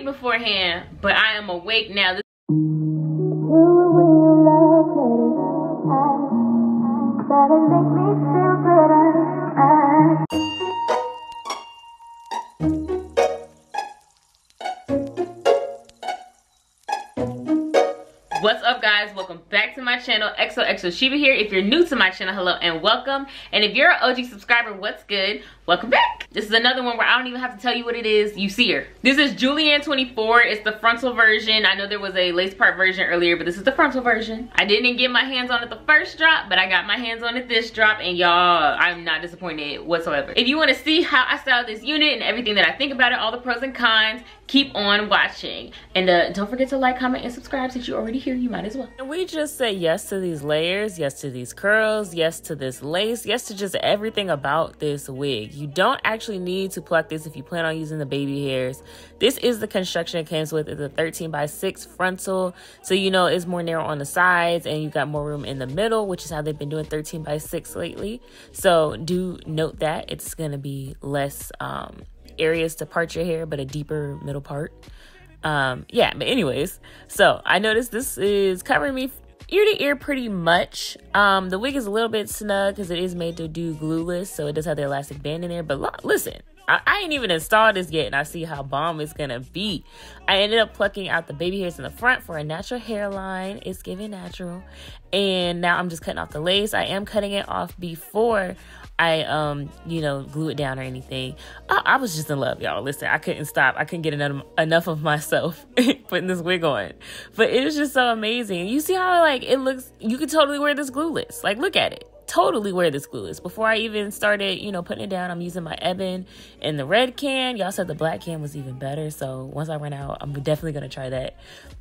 beforehand, but I am awake now. What's up, guys? Welcome back to my channel. XOXO Sheba here. If you're new to my channel, hello and welcome. And if you're an OG subscriber, what's good? Welcome back. This is another one where I don't even have to tell you what it is. You see her. This is Julianne 24. It's the frontal version. I know there was a lace part version earlier, but this is the frontal version. I didn't get my hands on it the first drop, but I got my hands on it this drop, and y'all, I'm not disappointed whatsoever. If you want to see how I styled this unit and everything that I think about it, all the pros and cons, keep on watching. And don't forget to like, comment, and subscribe. Since you're already here, you might as well. And we just say yes to these layers, yes to these curls, yes to this lace, yes to just everything about this wig. You don't actually need to pluck this if you plan on using the baby hairs. This is the construction it comes with. It's a 13x6 frontal, so you know it's more narrow on the sides and you got more room in the middle, which is how they've been doing 13x6 lately. So do note that it's gonna be less areas to part your hair, but a deeper middle part. Yeah, but anyways, so I noticed this is covering me ear to ear pretty much. The wig is a little bit snug because it is made to do glueless, so it does have the elastic band in there. But listen, I ain't even installed this yet, and I see how bomb it's gonna be. I ended up plucking out the baby hairs in the front for a natural hairline. It's giving natural. And now I'm just cutting off the lace. I am cutting it off before I you know, glue it down or anything. I was just in love, y'all. Listen, I couldn't stop. I couldn't get enough of myself putting this wig on. But it was just so amazing. You see how like it looks? You could totally wear this glueless. Like, look at it. Totally wear this glueless. Before I even started, you know, putting it down, I'm using my ebon in the red can. Y'all said the black can was even better, so once I run out, I'm definitely gonna try that.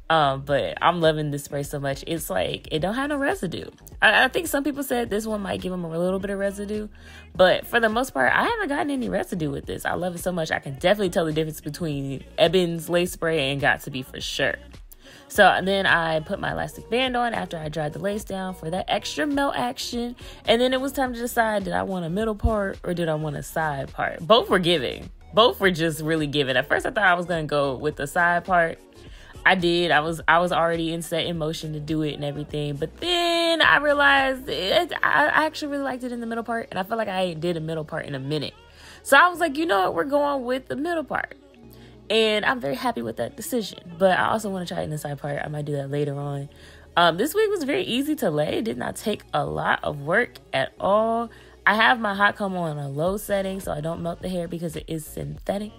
But I'm loving this spray so much. It's like it don't have no residue. I think some people said this one might give them a little bit of residue, but for the most part, I haven't gotten any residue with this. I love it so much. I can definitely tell the difference between Ebon's lace spray and Got to Be for sure. So then I put my elastic band on after I dried the lace down for that extra melt action. And then it was time to decide, did I want a middle part or did I want a side part? Both were giving. Both were just really giving. At first I thought I was going to go with the side part. I did. I was already in motion to do it and everything. But then I realized I actually really liked it in the middle part. And I felt like I ain't did a middle part in a minute. So I was like, you know what? We're going with the middle part. And I'm very happy with that decision. But I also want to try it in the side part. I might do that later on. This wig was very easy to lay. It did not take a lot of work at all. I have my hot comb on a low setting so I don't melt the hair because it is synthetic.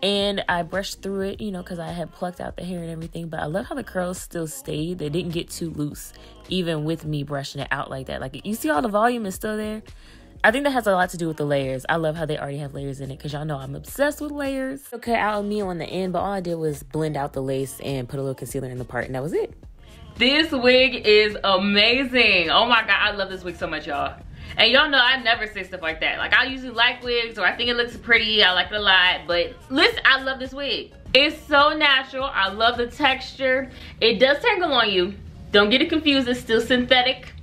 And I brushed through it, you know, because I had plucked out the hair and everything. But I love how the curls still stayed. They didn't get too loose, even with me brushing it out like that. Like, you see all the volume is still there? I think that has a lot to do with the layers. I love how they already have layers in it because y'all know I'm obsessed with layers. Okay, out of me on the end, but all I did was blend out the lace and put a little concealer in the part, and that was it. This wig is amazing. Oh my God, I love this wig so much, y'all. And y'all know I never say stuff like that. Like, I usually like wigs or I think it looks pretty. I like it a lot. But listen, I love this wig. It's so natural. I love the texture. It does tangle on you. Don't get it confused. It's still synthetic.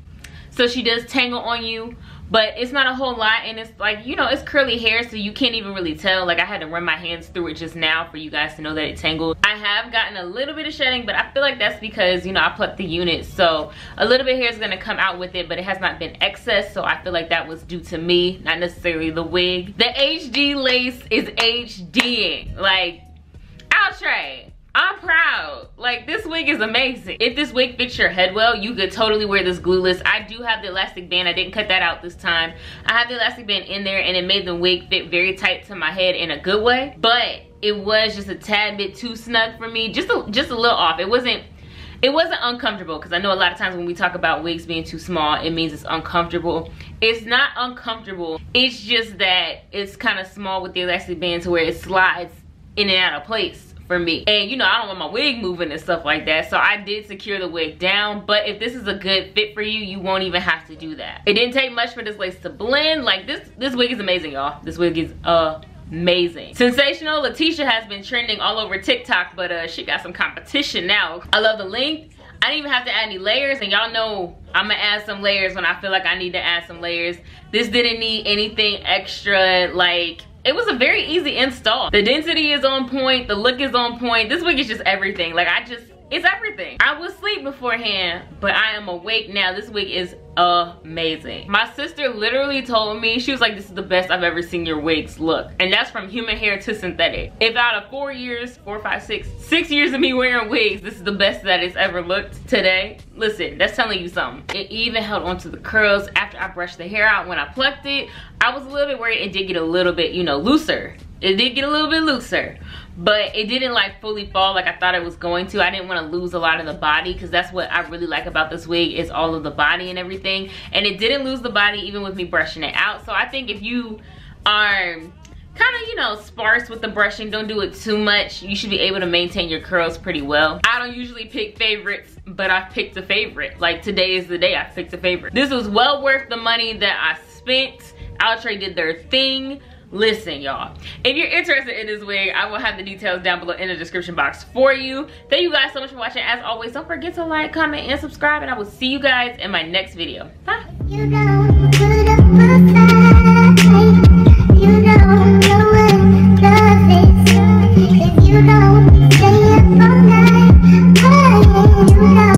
So she does tangle on you. But it's not a whole lot, and it's like, you know, it's curly hair, so you can't even really tell. Like, I had to run my hands through it just now for you guys to know that it tangled. I have gotten a little bit of shedding, but I feel like that's because, you know, I plucked the unit, so a little bit of hair is gonna come out with it, but it has not been excess, so I feel like that was due to me, not necessarily the wig. The HD lace is HDing. Like, Outre. I'm proud. Like, this wig is amazing. If this wig fits your head well, you could totally wear this glueless. I do have the elastic band. I didn't cut that out this time. I have the elastic band in there, and it made the wig fit very tight to my head in a good way. But it was just a tad bit too snug for me. Just a little off. It wasn't uncomfortable, because I know a lot of times when we talk about wigs being too small, it means it's uncomfortable. It's not uncomfortable. It's just that it's kind of small with the elastic band to where it slides in and out of place for me. And you know, I don't want my wig moving and stuff like that, so I did secure the wig down. But if this is a good fit for you, you won't even have to do that. It didn't take much for this lace to blend. Like, this wig is amazing, y'all. This wig is amazing. Sensational Letitia has been trending all over TikTok, but she got some competition now. I love the length. I didn't even have to add any layers, and y'all know I'm gonna add some layers when I feel like I need to add some layers. This didn't need anything extra, like it was a very easy install. The density is on point, the look is on point. This wig is just everything. Like it's everything. I was asleep beforehand, but I am awake now. This wig is amazing. My sister literally told me, she was like, this is the best I've ever seen your wigs look. And that's from human hair to synthetic. If out of 4 years, 4, 5, 6 years of me wearing wigs, this is the best that it's ever looked today. Listen, that's telling you something. It even held onto the curls after I brushed the hair out. When I plucked it, I was a little bit worried it did get a little bit, you know, looser. It did get a little bit looser, but it didn't like fully fall like I thought it was going to. I didn't want to lose a lot of the body, because that's what I really like about this wig, is all of the body and everything. And it didn't lose the body even with me brushing it out. So I think if you are kind of, you know, sparse with the brushing, don't do it too much, you should be able to maintain your curls pretty well. I don't usually pick favorites, but I picked a favorite. Like today is the day I picked a favorite. This was well worth the money that I spent. Outre did their thing. Listen, y'all, if you're interested in this wig, I will have the details down below in the description box for you. Thank you guys so much for watching. As always, don't forget to like, comment, and subscribe, and I will see you guys in my next video. Bye.